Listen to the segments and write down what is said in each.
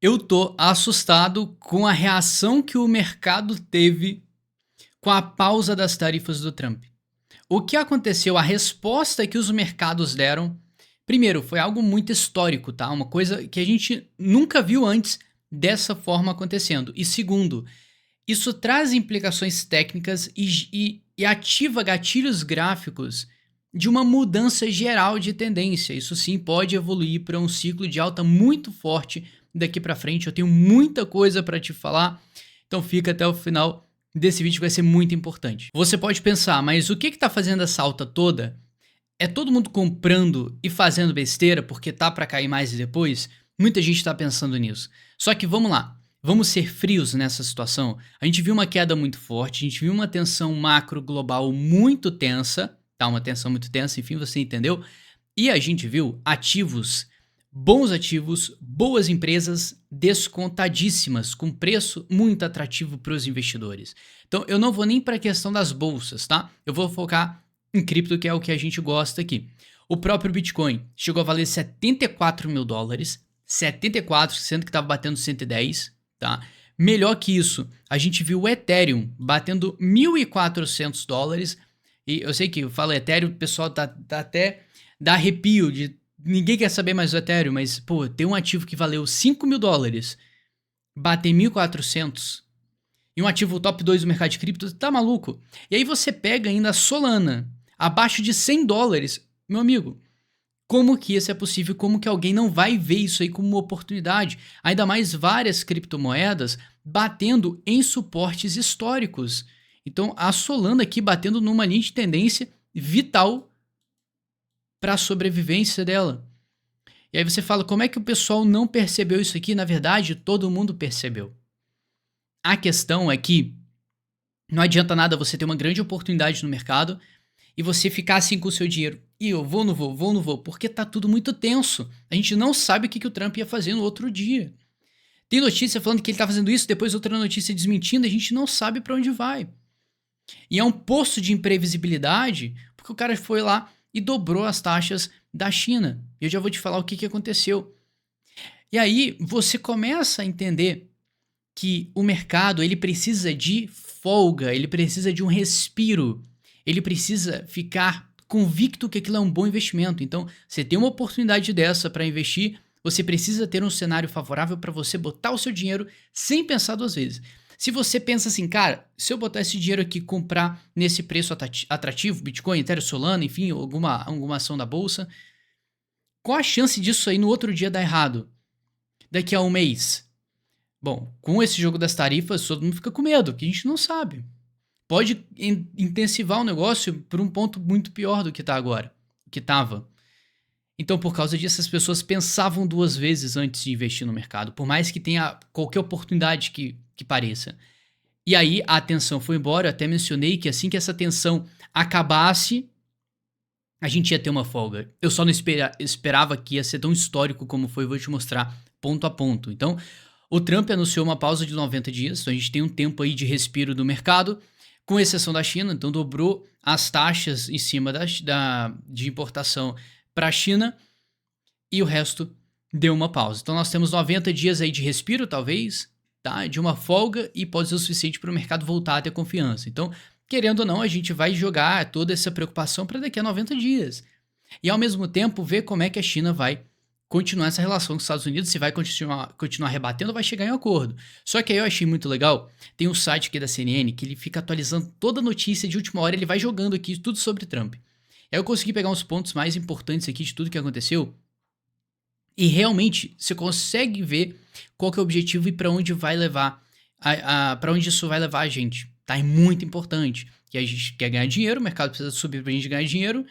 Eu tô assustado com a reação que o mercado teve com a pausa das tarifas do Trump. O que aconteceu, a resposta que os mercados deram, primeiro, foi algo muito histórico, tá? Uma coisa que a gente nunca viu antes dessa forma acontecendo. E segundo, isso traz implicações técnicas e ativa gatilhos gráficos de uma mudança geral de tendência. Isso sim pode evoluir para um ciclo de alta muito forte daqui para frente. Eu tenho muita coisa para te falar, então fica até o final desse vídeo que vai ser muito importante. Você pode pensar, mas o que está fazendo essa alta toda? É todo mundo comprando e fazendo besteira porque tá para cair mais depois? Muita gente está pensando nisso. Só que vamos lá. Vamos ser frios nessa situação. A gente viu uma queda muito forte, a gente viu uma tensão macro global muito tensa, tá? Uma tensão muito tensa, enfim, você entendeu? E a gente viu ativos, bons ativos, boas empresas descontadíssimas, com preço muito atrativo para os investidores. Então eu não vou nem para a questão das bolsas, tá? Eu vou focar em cripto, que é o que a gente gosta aqui. O próprio Bitcoin chegou a valer 74 mil dólares, 74, sendo que estava batendo 110, tá? Melhor que isso, a gente viu o Ethereum batendo 1.400 dólares. E eu sei que eu falo Ethereum, o pessoal até dá arrepio de ninguém quer saber mais do Ethereum, mas pô, tem um ativo que valeu 5 mil dólares, bater 1.400 e um ativo top 2 do mercado de cripto, tá maluco? E aí você pega ainda a Solana, abaixo de 100 dólares, meu amigo. Como que isso é possível? Como que alguém não vai ver isso aí como uma oportunidade? Ainda mais várias criptomoedas batendo em suportes históricos. Então, a Solana aqui batendo numa linha de tendência vital para a sobrevivência dela. E aí você fala, como é que o pessoal não percebeu isso aqui? Na verdade, todo mundo percebeu. A questão é que não adianta nada você ter uma grande oportunidade no mercado e você ficar assim com o seu dinheiro. E eu vou, não vou, vou, não vou, porque tá tudo muito tenso. A gente não sabe o que o Trump ia fazer no outro dia. Tem notícia falando que ele tá fazendo isso, depois outra notícia desmentindo, a gente não sabe para onde vai. E é um poço de imprevisibilidade, porque o cara foi lá e dobrou as taxas da China. E eu já vou te falar o que aconteceu. E aí você começa a entender que o mercado ele precisa de folga, ele precisa de um respiro, ele precisa ficar convicto que aquilo é um bom investimento. Então, você tem uma oportunidade dessa para investir, você precisa ter um cenário favorável para você botar o seu dinheiro sem pensar duas vezes. Se você pensa assim, cara, se eu botar esse dinheiro aqui e comprar nesse preço atrativo, Bitcoin, Ethereum, Solana, enfim, alguma ação da bolsa, qual a chance disso aí no outro dia dar errado? Daqui a um mês? Bom, com esse jogo das tarifas, todo mundo fica com medo, que a gente não sabe. Pode intensivar o negócio por um ponto muito pior do que está agora, que estava. Então, por causa disso, as pessoas pensavam duas vezes antes de investir no mercado, por mais que tenha qualquer oportunidade que pareça. E aí a atenção foi embora, eu até mencionei que assim que essa tensão acabasse, a gente ia ter uma folga. Eu só não esperava que ia ser tão histórico como foi, vou te mostrar ponto a ponto. Então, o Trump anunciou uma pausa de 90 dias, então a gente tem um tempo aí de respiro do mercado, com exceção da China, então dobrou as taxas em cima de importação para a China e o resto deu uma pausa. Então nós temos 90 dias aí de respiro, talvez, tá? De uma folga e pode ser o suficiente para o mercado voltar a ter confiança. Então, querendo ou não, a gente vai jogar toda essa preocupação para daqui a 90 dias. E ao mesmo tempo ver como é que a China vai continuar essa relação com os Estados Unidos, se vai continuar rebatendo ou vai chegar em um acordo. Só que aí eu achei muito legal, tem um site aqui da CNN que ele fica atualizando toda notícia de última hora, ele vai jogando aqui tudo sobre Trump. Aí eu consegui pegar uns pontos mais importantes aqui de tudo que aconteceu e realmente você consegue ver qual que é o objetivo e para onde vai levar, para onde isso vai levar a gente. Tá? É muito importante. Que a gente quer ganhar dinheiro, o mercado precisa subir pra gente ganhar dinheiro.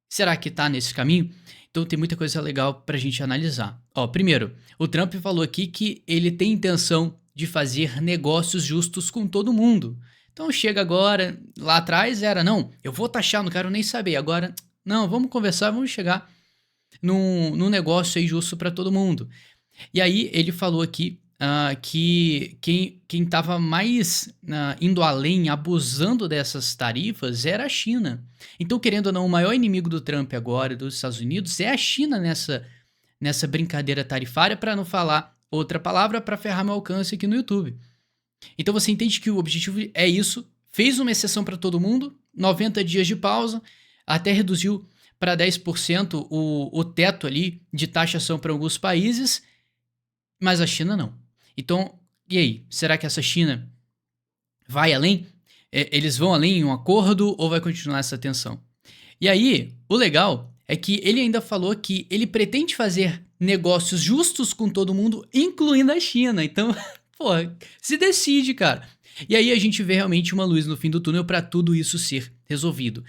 Será que tá nesse caminho? Então tem muita coisa legal pra gente analisar. Ó, primeiro, o Trump falou aqui que ele tem intenção de fazer negócios justos com todo mundo. Então chega agora, lá atrás era, não, eu vou taxar, não quero nem saber. Agora, não, vamos conversar, vamos chegar num negócio aí justo para todo mundo. E aí ele falou aqui que quem estava mais indo além, abusando dessas tarifas, era a China. Então, querendo ou não, o maior inimigo do Trump agora, dos Estados Unidos, é a China nessa brincadeira tarifária, para não falar outra palavra para ferrar meu alcance aqui no YouTube. Então você entende que o objetivo é isso, fez uma exceção para todo mundo, 90 dias de pausa, até reduziu para 10% o teto ali de taxação para alguns países, mas a China não. Então, e aí? Será que essa China vai além? Eles vão além em um acordo ou vai continuar essa tensão? E aí, o legal é que ele ainda falou que ele pretende fazer negócios justos com todo mundo, incluindo a China. Então, pô, se decide, cara. E aí a gente vê realmente uma luz no fim do túnel para tudo isso ser resolvido.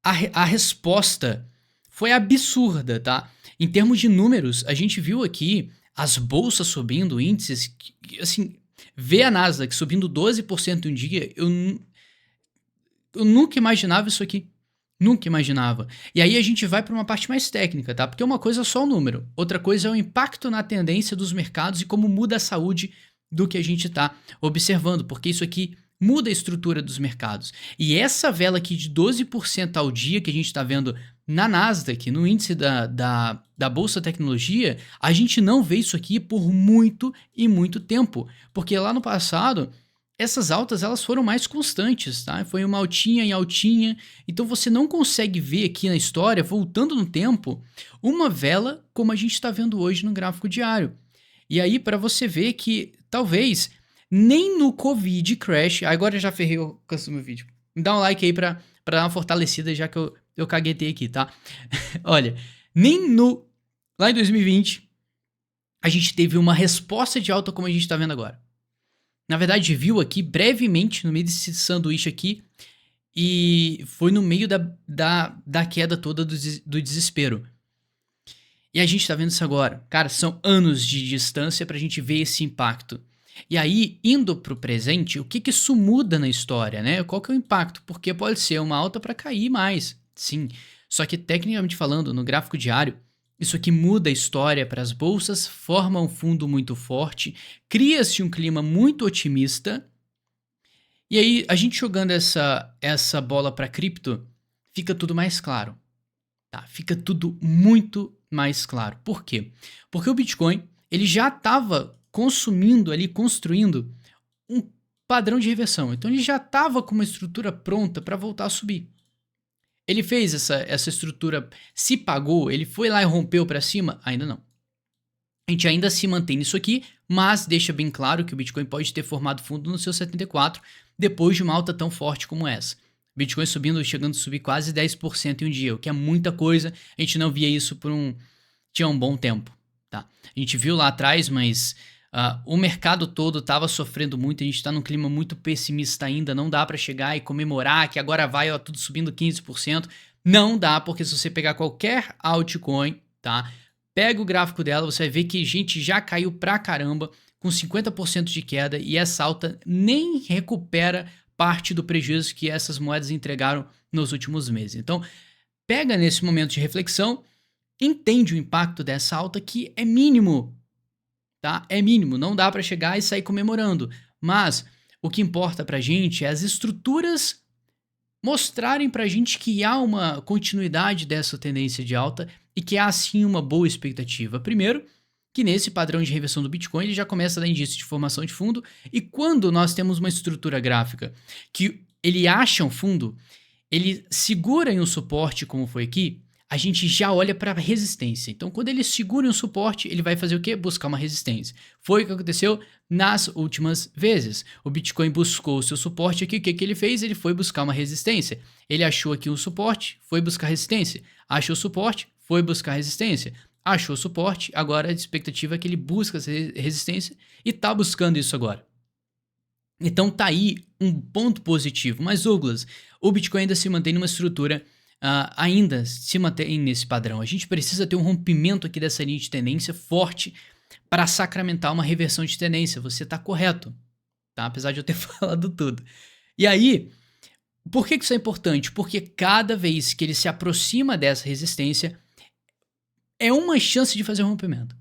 A resposta foi absurda, tá? Em termos de números, a gente viu aqui as bolsas subindo, índices, assim, ver a Nasdaq subindo 12% em um dia, eu nunca imaginava isso aqui. Nunca imaginava. E aí a gente vai para uma parte mais técnica, tá? Porque uma coisa é só o número, outra coisa é o impacto na tendência dos mercados e como muda a saúde do que a gente está observando, porque isso aqui muda a estrutura dos mercados. E essa vela aqui de 12% ao dia que a gente está vendo na Nasdaq, no índice da Bolsa Tecnologia, a gente não vê isso aqui por muito e muito tempo, porque lá no passado essas altas elas foram mais constantes, tá? Foi uma altinha em altinha, então você não consegue ver aqui na história, voltando no tempo, uma vela como a gente está vendo hoje no gráfico diário. E aí para você ver que talvez nem no Covid crash, agora eu já ferrei o meu vídeo, me dá um like aí para dar uma fortalecida já que eu caguetei aqui, tá? Olha, nem no lá em 2020 a gente teve uma resposta de alta como a gente está vendo agora. Na verdade, viu aqui brevemente no meio desse sanduíche aqui e foi no meio da queda toda do desespero. E a gente tá vendo isso agora. Cara, são anos de distância pra gente ver esse impacto. E aí, indo pro presente, o que isso muda na história, né? Qual que é o impacto? Porque pode ser uma alta para cair mais, sim. Só que, tecnicamente falando, no gráfico diário, isso aqui muda a história para as bolsas, forma um fundo muito forte, cria-se um clima muito otimista. E aí, a gente jogando essa bola para cripto, fica tudo mais claro. Tá? Fica tudo muito mais claro. Por quê? Porque o Bitcoin ele já estava consumindo ali, construindo um padrão de reversão. Então ele já estava com uma estrutura pronta para voltar a subir. Ele fez essa estrutura, se pagou, ele foi lá e rompeu para cima? Ainda não. A gente ainda se mantém nisso aqui, mas deixa bem claro que o Bitcoin pode ter formado fundo no seu 74 depois de uma alta tão forte como essa. Bitcoin subindo, chegando a subir quase 10% em um dia, o que é muita coisa. A gente não via isso tinha um bom tempo, tá? A gente viu lá atrás, mas o mercado todo estava sofrendo muito, a gente está num clima muito pessimista ainda, não dá para chegar e comemorar que agora vai tudo subindo 15%. Não dá, porque se você pegar qualquer altcoin, tá? Pega o gráfico dela, você vai ver que a gente já caiu pra caramba, com 50% de queda, e essa alta nem recupera parte do prejuízo que essas moedas entregaram nos últimos meses. Então, pega nesse momento de reflexão, entende o impacto dessa alta que é mínimo, tá? É mínimo, não dá para chegar e sair comemorando, mas o que importa pra gente é as estruturas mostrarem pra gente que há uma continuidade dessa tendência de alta e que há sim uma boa expectativa. Primeiro, que nesse padrão de reversão do Bitcoin ele já começa a dar indício de formação de fundo, e quando nós temos uma estrutura gráfica que ele acha um fundo, ele segura em um suporte como foi aqui, a gente já olha para a resistência. Então quando ele segura em um suporte, ele vai fazer o quê? Buscar uma resistência. Foi o que aconteceu nas últimas vezes. O Bitcoin buscou o seu suporte aqui, o que ele fez? Ele foi buscar uma resistência. Ele achou aqui um suporte, foi buscar resistência. Achou suporte, foi buscar resistência. Achou suporte, agora a expectativa é que ele busque essa resistência e tá buscando isso agora. Então tá aí um ponto positivo. Mas Douglas, o Bitcoin ainda se mantém numa estrutura, ainda se mantém nesse padrão. A gente precisa ter um rompimento aqui dessa linha de tendência forte para sacramentar uma reversão de tendência. Você tá correto, tá? Apesar de eu ter falado tudo. E aí, por que isso é importante? Porque cada vez que ele se aproxima dessa resistência, é uma chance de fazer um rompimento.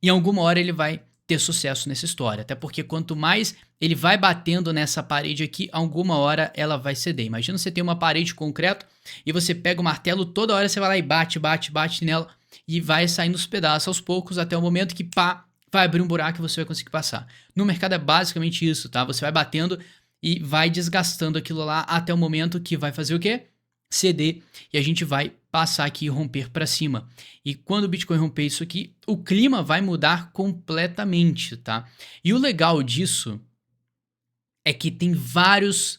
Em alguma hora ele vai ter sucesso nessa história. Até porque quanto mais ele vai batendo nessa parede aqui, alguma hora ela vai ceder. Imagina você tem uma parede de concreto e você pega o martelo, toda hora você vai lá e bate nela e vai saindo os pedaços aos poucos até o momento que pá, vai abrir um buraco e você vai conseguir passar. No mercado é basicamente isso, tá? Você vai batendo e vai desgastando aquilo lá até o momento que vai fazer o quê? Ceder, e a gente vai passar aqui e romper para cima. E quando o Bitcoin romper isso aqui, o clima vai mudar completamente, tá? E o legal disso é que tem vários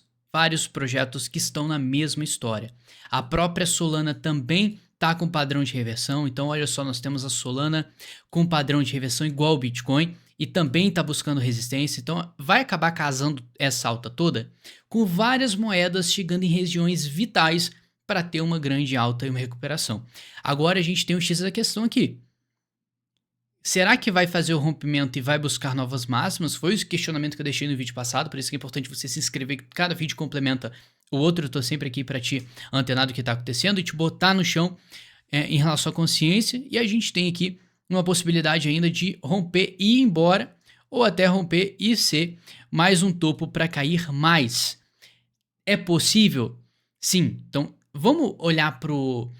projetos que estão na mesma história. A própria Solana também tá com padrão de reversão, então olha só, nós temos a Solana com padrão de reversão igual ao Bitcoin e também está buscando resistência, então vai acabar casando essa alta toda com várias moedas chegando em regiões vitais para ter uma grande alta e uma recuperação. Agora a gente tem o X da questão aqui. Será que vai fazer o rompimento e vai buscar novas máximas? Foi o questionamento que eu deixei no vídeo passado, por isso que é importante você se inscrever, que cada vídeo complementa o outro. Eu tô sempre aqui para te antenar do que tá acontecendo e te botar no chão em relação à consciência. E a gente tem aqui uma possibilidade ainda de romper e ir embora, ou até romper e ser mais um topo para cair mais. É possível? Sim. Então, vamos olhar pro...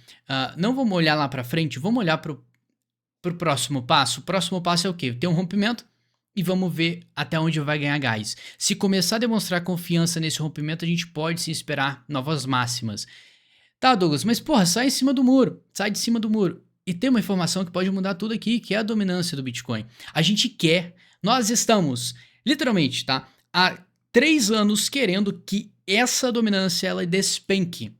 não vamos olhar lá para frente, vamos olhar pro próximo passo. O próximo passo é o quê? Ter um rompimento e vamos ver até onde vai ganhar gás. Se começar a demonstrar confiança nesse rompimento, a gente pode se esperar novas máximas. Tá, Douglas, mas porra, sai em cima do muro. Sai de cima do muro. E tem uma informação que pode mudar tudo aqui, que é a dominância do Bitcoin. Nós estamos, literalmente, tá? Há 3 anos querendo que essa dominância ela despenque.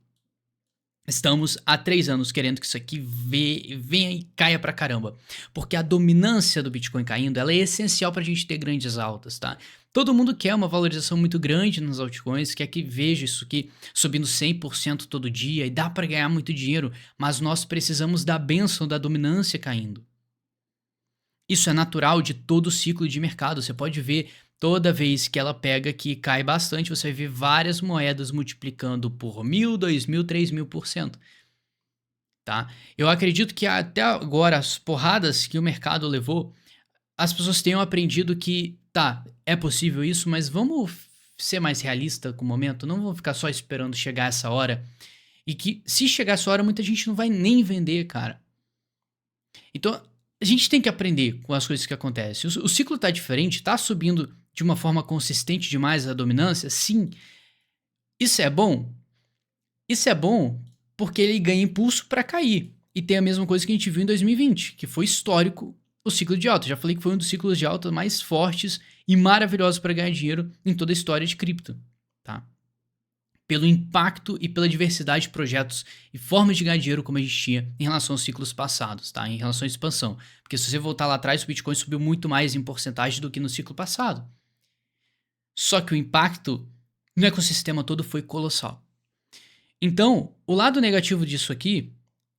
Estamos há 3 anos querendo que isso aqui venha e caia pra caramba. Porque a dominância do Bitcoin caindo, ela é essencial pra gente ter grandes altas, tá? Todo mundo quer uma valorização muito grande nos altcoins, quer que veja isso aqui subindo 100% todo dia e dá pra ganhar muito dinheiro, mas nós precisamos da bênção da dominância caindo. Isso é natural de todo o ciclo de mercado, você pode ver toda vez que ela pega que cai bastante, você vai ver várias moedas multiplicando por 1.000, 2.000, 3.000%. Tá? Eu acredito que até agora as porradas que o mercado levou, as pessoas tenham aprendido que, tá, é possível isso, mas vamos ser mais realista com o momento, não vamos ficar só esperando chegar essa hora. E que se chegar essa hora, muita gente não vai nem vender, cara. Então, a gente tem que aprender com as coisas que acontecem. O ciclo tá diferente, tá subindo de uma forma consistente demais a dominância, sim. Isso é bom? Isso é bom porque ele ganha impulso para cair. E tem a mesma coisa que a gente viu em 2020, que foi histórico o ciclo de alta. Já falei que foi um dos ciclos de alta mais fortes e maravilhosos para ganhar dinheiro em toda a história de cripto, tá? Pelo impacto e pela diversidade de projetos e formas de ganhar dinheiro como a gente tinha em relação aos ciclos passados, tá? Em relação à expansão. Porque se você voltar lá atrás, o Bitcoin subiu muito mais em porcentagem do que no ciclo passado. Só que o impacto no ecossistema todo foi colossal. Então, o lado negativo disso aqui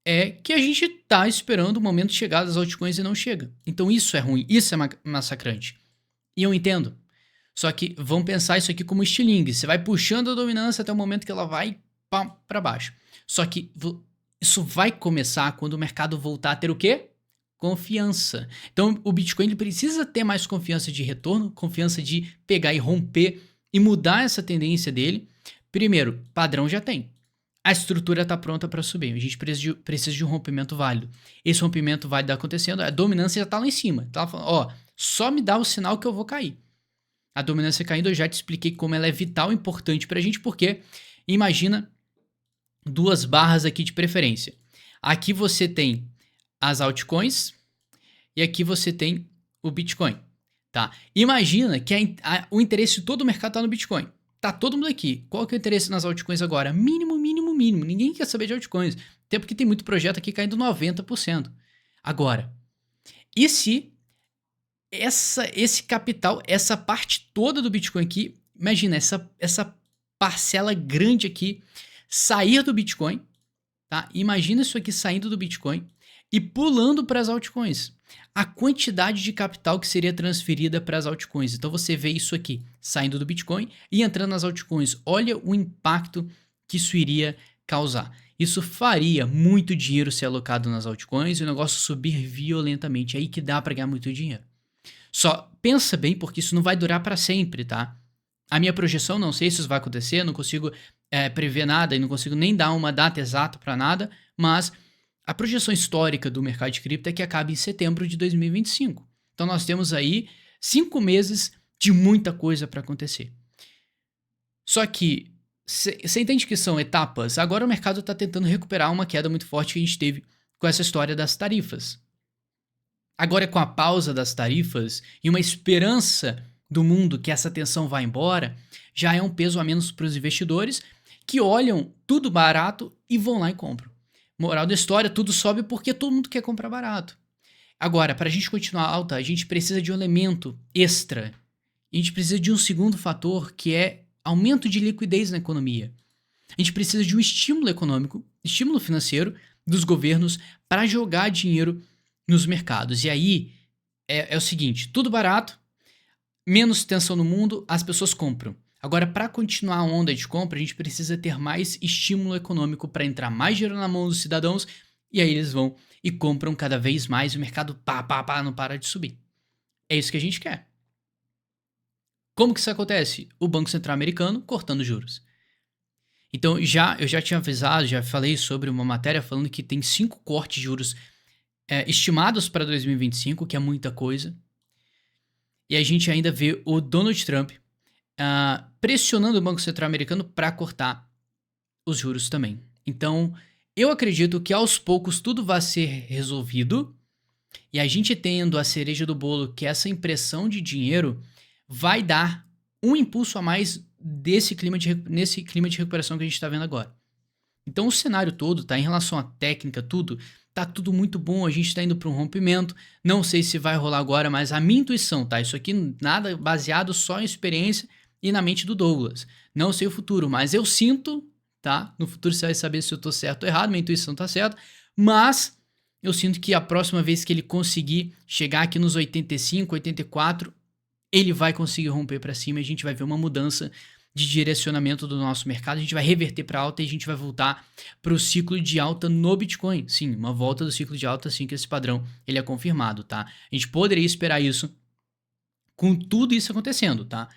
é que a gente tá esperando o momento de chegada das altcoins e não chega. Então isso é ruim, isso é massacrante. E eu entendo. Só que vamos pensar isso aqui como estilingue. Você vai puxando a dominância até o momento que ela vai para baixo. Só que isso vai começar quando o mercado voltar a ter o quê? Confiança. Então o Bitcoin ele precisa ter mais confiança de retorno, confiança de pegar e romper e mudar essa tendência dele. Primeiro, padrão já tem. A estrutura está pronta para subir. A gente precisa de um rompimento válido. Esse rompimento válido acontecendo, a dominância já está lá em cima. Tá falando, ó, só me dá o sinal que eu vou cair. A dominância caindo, eu já te expliquei como ela é vital e importante para a gente, porque imagina 2 barras aqui de preferência. Aqui você tem as altcoins e aqui você tem o Bitcoin, tá? Imagina que o interesse de todo o mercado está no Bitcoin. Tá todo mundo aqui. Qual que é o interesse nas altcoins agora? Mínimo, mínimo, mínimo. Ninguém quer saber de altcoins. Até porque tem muito projeto aqui caindo 90%. Agora, e se esse capital, essa parte toda do Bitcoin aqui, imagina, essa parcela grande aqui, sair do Bitcoin, tá? Imagina isso aqui saindo do Bitcoin e pulando para as altcoins. A quantidade de capital que seria transferida para as altcoins. Então você vê isso aqui, saindo do Bitcoin e entrando nas altcoins. Olha o impacto que isso iria causar. Isso faria muito dinheiro ser alocado nas altcoins e o negócio subir violentamente. É aí que dá para ganhar muito dinheiro. Só pensa bem, porque isso não vai durar para sempre, tá? A minha projeção, não sei se isso vai acontecer, não consigo prever nada e não consigo nem dar uma data exata para nada, mas a projeção histórica do mercado de cripto é que acaba em setembro de 2025. Então nós temos aí 5 meses de muita coisa para acontecer. Só que você entende que são etapas? Agora o mercado está tentando recuperar uma queda muito forte que a gente teve com essa história das tarifas. Agora, com a pausa das tarifas e uma esperança do mundo que essa tensão vai embora, já é um peso a menos para os investidores que olham tudo barato e vão lá e compram. Moral da história, tudo sobe porque todo mundo quer comprar barato. Agora, para a gente continuar alta, a gente precisa de um elemento extra. A gente precisa de um segundo fator que é aumento de liquidez na economia. A gente precisa de um estímulo econômico, estímulo financeiro dos governos para jogar dinheiro nos mercados. E aí é o seguinte, tudo barato, menos tensão no mundo, as pessoas compram. Agora, para continuar a onda de compra, a gente precisa ter mais estímulo econômico para entrar mais dinheiro na mão dos cidadãos e aí eles vão e compram cada vez mais e o mercado não para de subir. É isso que a gente quer. Como que isso acontece? O Banco Central americano cortando juros. Então, eu já tinha avisado, já falei sobre uma matéria falando que tem 5 cortes de juros estimados para 2025, que é muita coisa. E a gente ainda vê o Donald Trump pressionando o Banco Central americano para cortar os juros também. Então, eu acredito que aos poucos tudo vai ser resolvido e a gente tendo a cereja do bolo, que é essa impressão de dinheiro, vai dar um impulso a mais nesse clima de recuperação que a gente está vendo agora. Então, o cenário todo, tá? Em relação à técnica, tudo, tá tudo muito bom, a gente está indo para um rompimento, não sei se vai rolar agora, mas a minha intuição, tá? Isso aqui nada baseado só em experiência e na mente do Douglas. Não sei o futuro, mas eu sinto, tá? No futuro você vai saber se eu tô certo ou errado, minha intuição tá certa, mas eu sinto que a próxima vez que ele conseguir chegar aqui nos 85, 84, ele vai conseguir romper para cima e a gente vai ver uma mudança de direcionamento do nosso mercado, a gente vai reverter para alta e a gente vai voltar para o ciclo de alta no Bitcoin. Sim, uma volta do ciclo de alta, assim que esse padrão ele é confirmado, tá? A gente poderia esperar isso com tudo isso acontecendo, tá?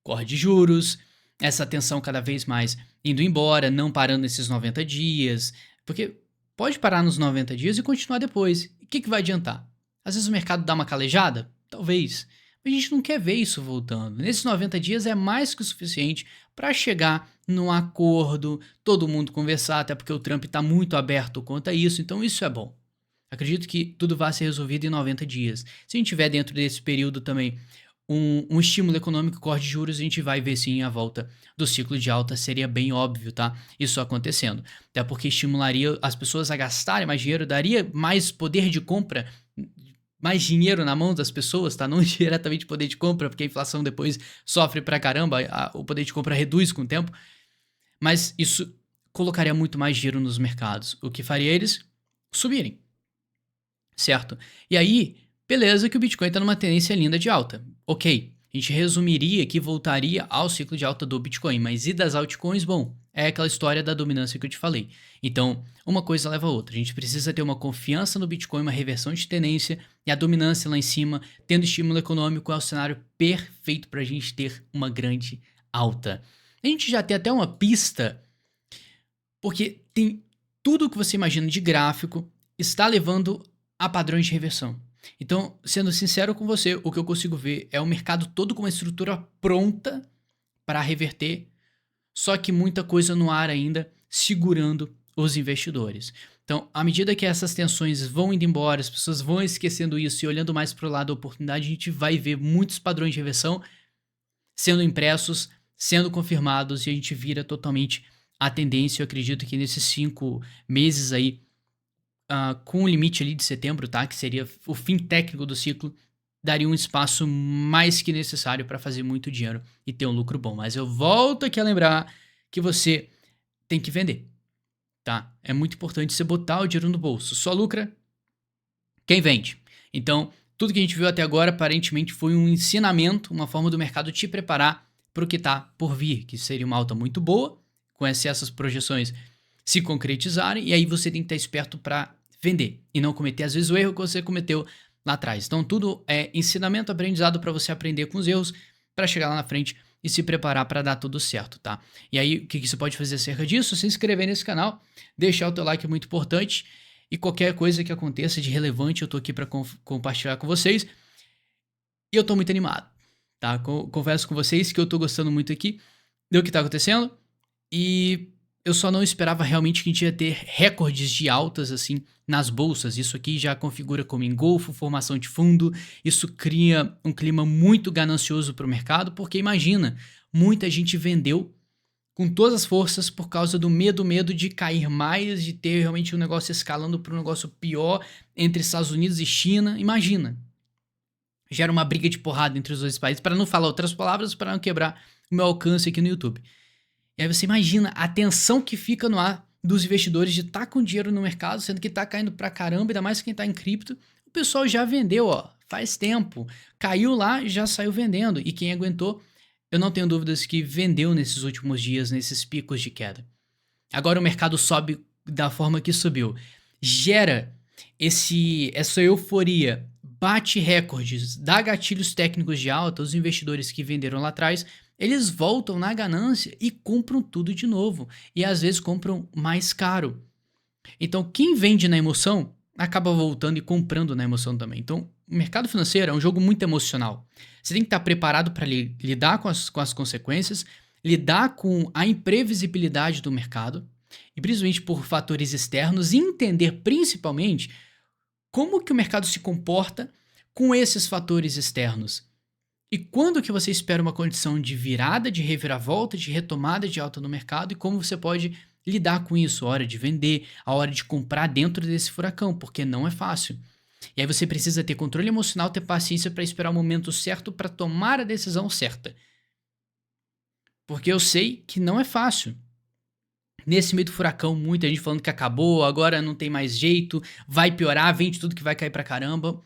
Corte de juros, essa tensão cada vez mais indo embora, não parando nesses 90 dias, porque pode parar nos 90 dias e continuar depois. O que vai adiantar? Às vezes o mercado dá uma calejada? Talvez. A gente não quer ver isso voltando. Nesses 90 dias é mais que o suficiente para chegar num acordo, todo mundo conversar, até porque o Trump está muito aberto quanto a isso, então isso é bom. Acredito que tudo vai ser resolvido em 90 dias. Se a gente tiver dentro desse período também um estímulo econômico, corte de juros, a gente vai ver sim a volta do ciclo de alta, seria bem óbvio, tá? Isso acontecendo. Até porque estimularia as pessoas a gastarem mais dinheiro, daria mais poder de compra, mais dinheiro na mão das pessoas, tá? Não diretamente poder de compra, porque a inflação depois sofre pra caramba, o poder de compra reduz com o tempo, mas isso colocaria muito mais dinheiro nos mercados, o que faria eles subirem, certo? E aí, beleza que o Bitcoin tá numa tendência linda de alta, ok, a gente resumiria que voltaria ao ciclo de alta do Bitcoin, mas e das altcoins? Bom, é aquela história da dominância que eu te falei. Então, uma coisa leva a outra. A gente precisa ter uma confiança no Bitcoin, uma reversão de tendência e a dominância lá em cima, tendo estímulo econômico, é o cenário perfeito para a gente ter uma grande alta. A gente já tem até uma pista, porque tem tudo o que você imagina de gráfico está levando a padrões de reversão. Então, sendo sincero com você, o que eu consigo ver é o mercado todo com uma estrutura pronta para reverter, só que muita coisa no ar ainda segurando os investidores. Então, à medida que essas tensões vão indo embora, as pessoas vão esquecendo isso e olhando mais para o lado da oportunidade, a gente vai ver muitos padrões de reversão sendo impressos, sendo confirmados e a gente vira totalmente a tendência. Eu acredito que nesses 5 meses aí, com o limite ali de setembro, tá? Que seria o fim técnico do ciclo, daria um espaço mais que necessário para fazer muito dinheiro e ter um lucro bom. Mas eu volto aqui a lembrar que você tem que vender, tá? É muito importante você botar o dinheiro no bolso. Só lucra quem vende. Então, tudo que a gente viu até agora aparentemente foi um ensinamento, uma forma do mercado te preparar para o que está por vir, que seria uma alta muito boa, com essas projeções se concretizarem, e aí você tem que estar esperto para vender e não cometer, às vezes, o erro que você cometeu lá atrás. Então, tudo é ensinamento, aprendizado para você aprender com os erros, para chegar lá na frente e se preparar para dar tudo certo, tá? E aí, o que você pode fazer acerca disso? Se inscrever nesse canal, deixar o teu like, é muito importante, e qualquer coisa que aconteça de relevante, eu tô aqui para compartilhar com vocês. E eu tô muito animado, tá? Confesso com vocês que eu tô gostando muito aqui do que tá acontecendo. E eu só não esperava realmente que a gente ia ter recordes de altas, assim, nas bolsas. Isso aqui já configura como engolfo, formação de fundo. Isso cria um clima muito ganancioso para o mercado, porque imagina, muita gente vendeu com todas as forças por causa do medo de cair mais, de ter realmente um negócio escalando para um negócio pior entre Estados Unidos e China. Imagina, gera uma briga de porrada entre os dois países, para não falar outras palavras, para não quebrar o meu alcance aqui no YouTube. E aí você imagina a tensão que fica no ar dos investidores de estar com dinheiro no mercado, sendo que tá caindo pra caramba, ainda mais quem tá em cripto. O pessoal já vendeu, ó, faz tempo. Caiu lá, já saiu vendendo. E quem aguentou, eu não tenho dúvidas que vendeu nesses últimos dias, nesses picos de queda. Agora o mercado sobe da forma que subiu. Gera essa euforia, bate recordes, dá gatilhos técnicos de alta, os investidores que venderam lá atrás, eles voltam na ganância e compram tudo de novo. E às vezes compram mais caro. Então quem vende na emoção acaba voltando e comprando na emoção também. Então o mercado financeiro é um jogo muito emocional. Você tem que estar preparado para lidar com as consequências, lidar com a imprevisibilidade do mercado, e principalmente por fatores externos, e entender principalmente como que o mercado se comporta com esses fatores externos. E quando que você espera uma condição de virada, de reviravolta, de retomada de alta no mercado, e como você pode lidar com isso, a hora de vender, a hora de comprar dentro desse furacão, porque não é fácil. E aí você precisa ter controle emocional, ter paciência para esperar o momento certo para tomar a decisão certa. Porque eu sei que não é fácil. Nesse meio do furacão, muita gente falando que acabou, agora não tem mais jeito, vai piorar, vende tudo que vai cair pra caramba.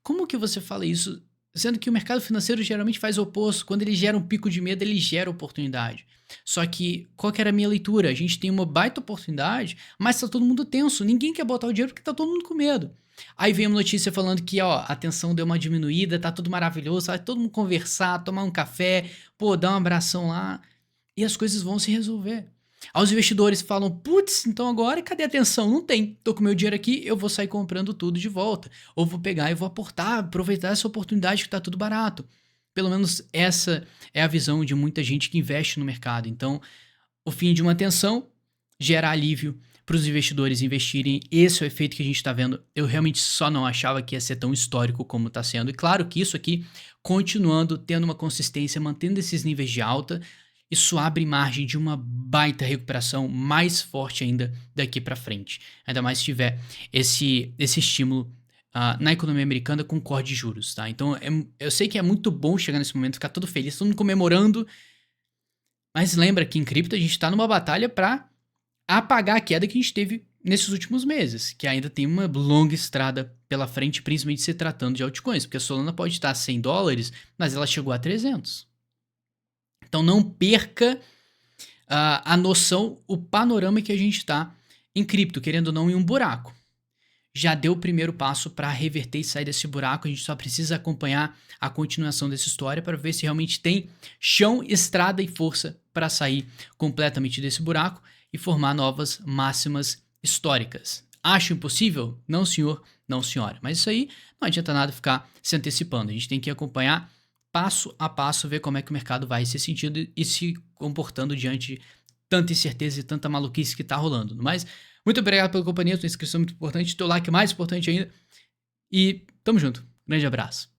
Como que você fala isso, sendo que o mercado financeiro geralmente faz o oposto? Quando ele gera um pico de medo, ele gera oportunidade. Só que, qual que era a minha leitura? A gente tem uma baita oportunidade, mas tá todo mundo tenso. Ninguém quer botar o dinheiro porque tá todo mundo com medo. Aí vem uma notícia falando que, ó, a tensão deu uma diminuída, tá tudo maravilhoso, vai todo mundo conversar, tomar um café, pô, dar um abração lá, e as coisas vão se resolver. Aí os investidores falam, putz, então agora cadê a atenção? Não tem. Tô com meu dinheiro aqui, eu vou sair comprando tudo de volta. Ou vou pegar e vou aportar, aproveitar essa oportunidade que tá tudo barato. Pelo menos essa é a visão de muita gente que investe no mercado. Então, o fim de uma tensão gera alívio para os investidores investirem. Esse é o efeito que a gente está vendo. Eu realmente só não achava que ia ser tão histórico como está sendo. E claro que isso aqui, continuando, tendo uma consistência, mantendo esses níveis de alta, isso abre margem de uma baita recuperação mais forte ainda daqui para frente. Ainda mais se tiver esse estímulo na economia americana com corte de juros, tá? Então, eu sei que é muito bom chegar nesse momento, ficar todo feliz, todo mundo comemorando, mas lembra que em cripto a gente tá numa batalha para apagar a queda que a gente teve nesses últimos meses, que ainda tem uma longa estrada pela frente, principalmente se tratando de altcoins, porque a Solana pode estar a $100, mas ela chegou a 300. Então não perca a noção, o panorama que a gente está em cripto, querendo ou não, em um buraco. Já deu o primeiro passo para reverter e sair desse buraco, a gente só precisa acompanhar a continuação dessa história para ver se realmente tem chão, estrada e força para sair completamente desse buraco e formar novas máximas históricas. Acho impossível? Não, senhor, não, senhora. Mas isso aí não adianta nada ficar se antecipando. A gente tem que acompanhar passo a passo, ver como é que o mercado vai se sentindo e se comportando diante de tanta incerteza e tanta maluquice que tá rolando. Mas, muito obrigado pela companhia, tua inscrição é muito importante, teu like é mais importante ainda. E tamo junto. Grande abraço.